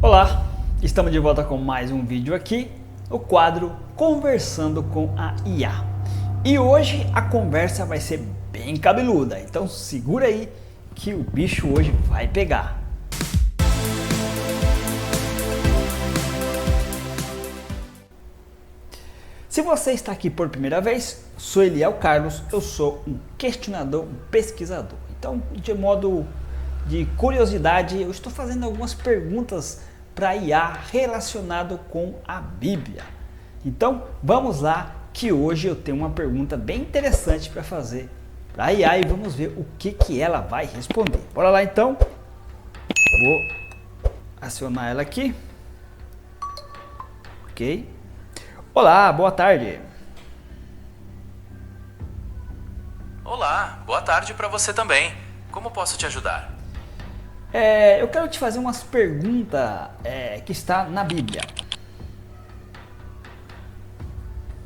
Olá, estamos de volta com mais um vídeo aqui, o quadro Conversando com a IA. E hoje a conversa vai ser bem cabeluda, então segura aí que o bicho hoje vai pegar. Se você está aqui por primeira vez, sou Eliel Carlos, eu sou um questionador, um pesquisador. Então, de modo de curiosidade, eu estou fazendo algumas perguntas para a IA relacionado com a Bíblia. Então, vamos lá que hoje eu tenho uma pergunta bem interessante para fazer para a IA e vamos ver o que ela vai responder. Bora lá então, vou acionar ela aqui. Ok. Olá, boa tarde. Olá, boa tarde para você também. Como posso te ajudar? Eu quero te fazer umas perguntas que está na Bíblia.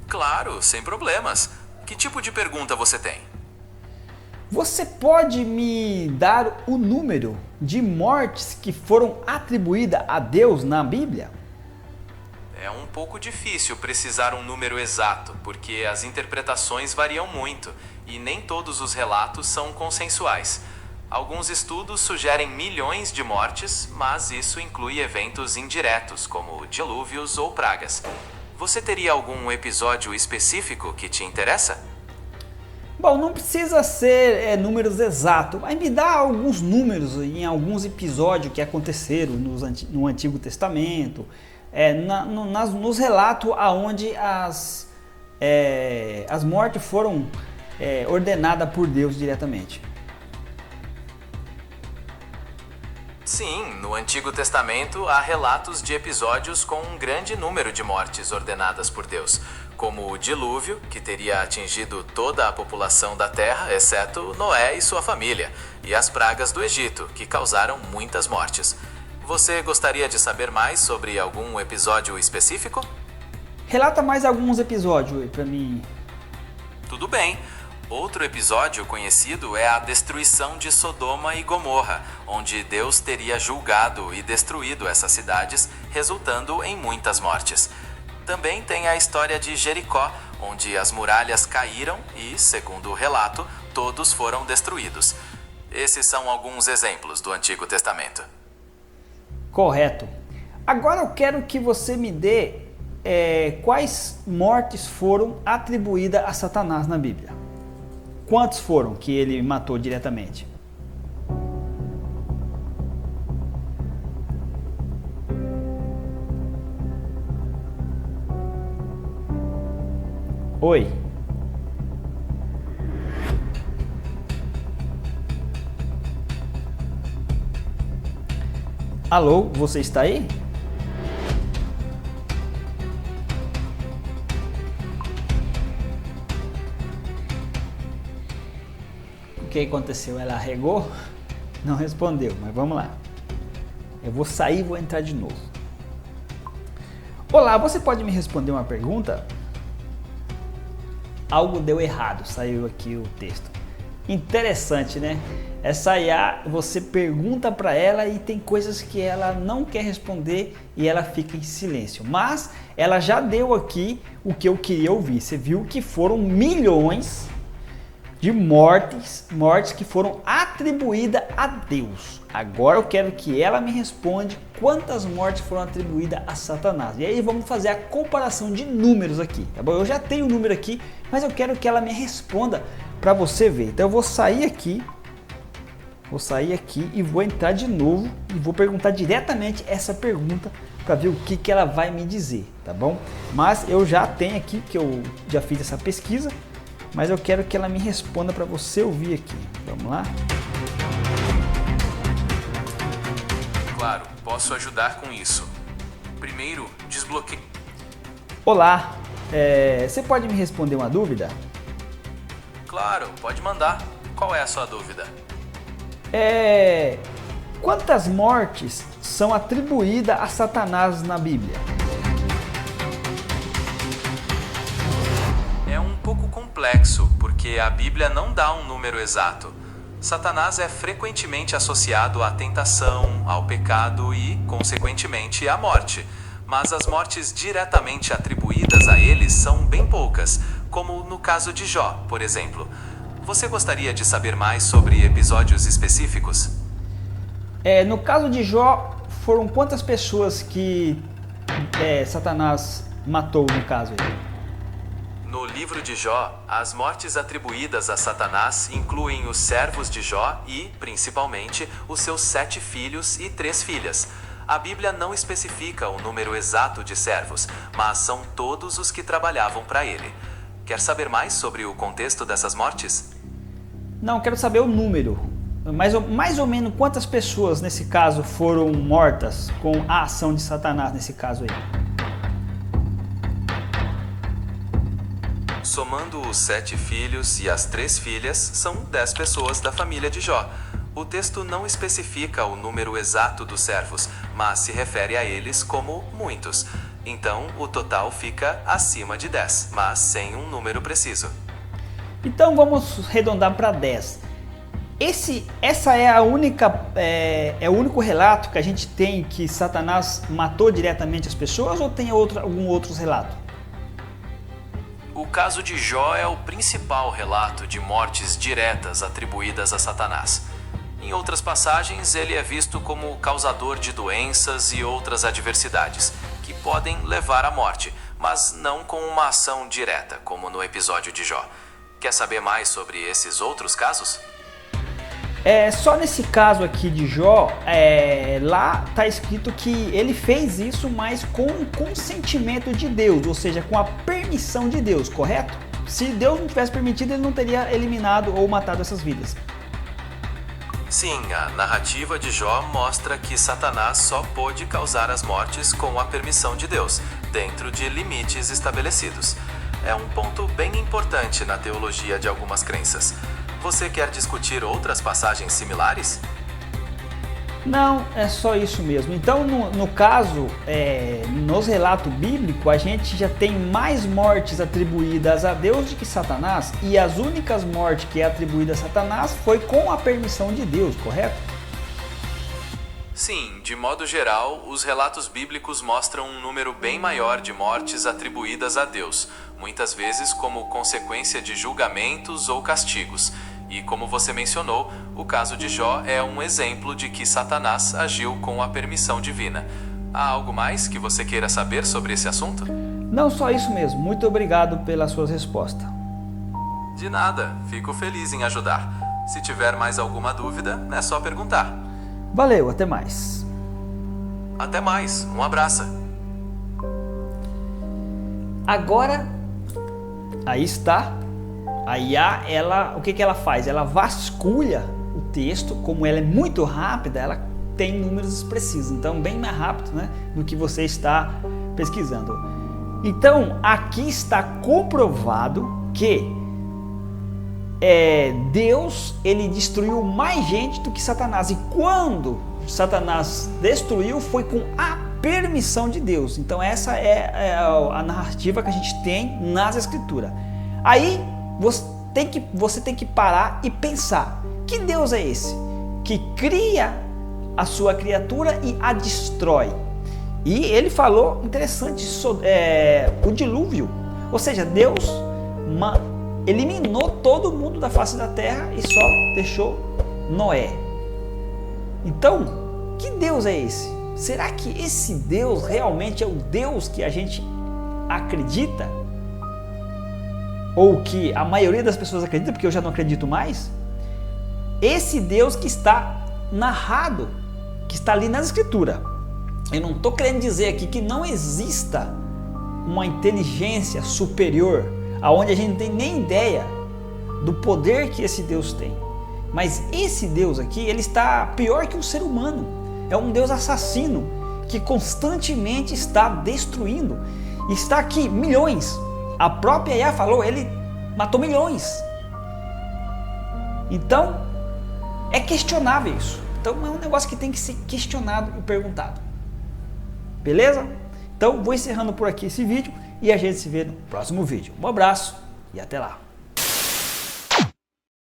Claro, sem problemas. Que tipo de pergunta você tem? Você pode me dar o número de mortes que foram atribuídas a Deus na Bíblia? É um pouco difícil precisar um número exato, porque as interpretações variam muito e nem todos os relatos são consensuais. Alguns estudos sugerem milhões de mortes, mas isso inclui eventos indiretos, como dilúvios ou pragas. Você teria algum episódio específico que te interessa? Bom, não precisa ser números exatos, mas me dá alguns números em alguns episódios que aconteceram no Antigo Testamento, nos relatos aonde as mortes foram ordenadas por Deus diretamente. Sim, no Antigo Testamento há relatos de episódios com um grande número de mortes ordenadas por Deus, como o dilúvio, que teria atingido toda a população da terra, exceto Noé e sua família, e as pragas do Egito, que causaram muitas mortes. Você gostaria de saber mais sobre algum episódio específico? Relata mais alguns episódios aí pra mim. Tudo bem. Outro episódio conhecido é a destruição de Sodoma e Gomorra, onde Deus teria julgado e destruído essas cidades, resultando em muitas mortes. Também tem a história de Jericó, onde as muralhas caíram e, segundo o relato, todos foram destruídos. Esses são alguns exemplos do Antigo Testamento. Correto. Agora eu quero que você me dê quais mortes foram atribuídas a Satanás na Bíblia. Quantos foram que ele matou diretamente? Oi. Alô, você está aí? O que aconteceu? Ela regou? Não respondeu, mas vamos lá. Eu vou sair e vou entrar de novo. Olá, você pode me responder uma pergunta? Algo deu errado, saiu aqui o texto. Interessante, né? Essa IA, você pergunta para ela e tem coisas que ela não quer responder e ela fica em silêncio. Mas ela já deu aqui o que eu queria ouvir. Você viu que foram milhões de mortes que foram atribuídas a Deus. Agora eu quero que ela me responda quantas mortes foram atribuídas a Satanás. E aí vamos fazer a comparação de números aqui, tá bom? Eu já tenho o número aqui, mas eu quero que ela me responda para você ver. Então eu vou sair aqui e vou entrar de novo e vou perguntar diretamente essa pergunta para ver o que ela vai me dizer, tá bom? Mas eu já tenho aqui que eu já fiz essa pesquisa, mas eu quero que ela me responda para você ouvir aqui. Vamos lá? Claro, posso ajudar com isso. Primeiro, desbloqueie. Olá, você pode me responder uma dúvida? Claro, pode mandar. Qual é a sua dúvida? Quantas mortes são atribuídas a Satanás na Bíblia? É um pouco complexo, porque a Bíblia não dá um número exato. Satanás é frequentemente associado à tentação, ao pecado e, consequentemente, à morte. Mas as mortes diretamente atribuídas a ele são bem poucas, como no caso de Jó, por exemplo. Você gostaria de saber mais sobre episódios específicos? No caso de Jó, foram quantas pessoas que Satanás matou no caso aí? No livro de Jó, as mortes atribuídas a Satanás incluem os servos de Jó e, principalmente, os seus 7 filhos e 3 filhas. A Bíblia não especifica o número exato de servos, mas são todos os que trabalhavam para ele. Quer saber mais sobre o contexto dessas mortes? Não, quero saber o número. Mais ou menos quantas pessoas nesse caso foram mortas com a ação de Satanás nesse caso aí? Somando os 7 filhos e as 3 filhas, são 10 pessoas da família de Jó. O texto não especifica o número exato dos servos, mas se refere a eles como muitos. Então, o total fica acima de 10, mas sem um número preciso. Então vamos arredondar para 10. Essa é a única, é o único relato que a gente tem que Satanás matou diretamente as pessoas, ou tem algum outro relato? O caso de Jó é o principal relato de mortes diretas atribuídas a Satanás. Em outras passagens, ele é visto como causador de doenças e outras adversidades, que podem levar à morte, mas não com uma ação direta, como no episódio de Jó. Quer saber mais sobre esses outros casos? Só nesse caso aqui de Jó, lá está escrito que ele fez isso, mas com o consentimento de Deus, ou seja, com a permissão de Deus, correto? Se Deus não tivesse permitido, ele não teria eliminado ou matado essas vidas. Sim, a narrativa de Jó mostra que Satanás só pôde causar as mortes com a permissão de Deus, dentro de limites estabelecidos. É um ponto bem importante na teologia de algumas crenças. Você quer discutir outras passagens similares? Não, é só isso mesmo. Então, no caso, nos relatos bíblicos, a gente já tem mais mortes atribuídas a Deus do que Satanás, e as únicas mortes que é atribuída a Satanás foi com a permissão de Deus, correto? Sim, de modo geral, os relatos bíblicos mostram um número bem maior de mortes atribuídas a Deus, muitas vezes como consequência de julgamentos ou castigos. E como você mencionou, o caso de Jó é um exemplo de que Satanás agiu com a permissão divina. Há algo mais que você queira saber sobre esse assunto? Não, só isso mesmo. Muito obrigado pelas suas respostas. De nada, fico feliz em ajudar. Se tiver mais alguma dúvida, é só perguntar. Valeu, até mais. Até mais, um abraço. Agora, aí está. A IA, o que ela faz? Ela vasculha o texto, como ela é muito rápida, ela tem números precisos, então bem mais rápido, né, do que você está pesquisando. Então, aqui está comprovado que Deus, ele destruiu mais gente do que Satanás, e quando Satanás destruiu foi com a permissão de Deus. Então essa é a narrativa que a gente tem nas escrituras. Aí você tem que parar e pensar, que Deus é esse que cria a sua criatura e a destrói? E ele falou, interessante, o dilúvio, ou seja, Deus eliminou todo mundo da face da terra e só deixou Noé. Então, que Deus é esse? Será que esse Deus realmente é o Deus que a gente acredita? Ou que a maioria das pessoas acredita, porque eu já não acredito mais? Esse Deus que está narrado, que está ali nas escrituras. Eu não estou querendo dizer aqui que não exista uma inteligência superior, aonde a gente não tem nem ideia do poder que esse Deus tem. Mas esse Deus aqui, ele está pior que um ser humano. É um Deus assassino que constantemente está destruindo. Está aqui milhões. A própria IA falou, ele matou milhões. Então, é questionável isso. Então é um negócio que tem que ser questionado e perguntado. Beleza? Então vou encerrando por aqui esse vídeo e a gente se vê no próximo vídeo. Um abraço e até lá.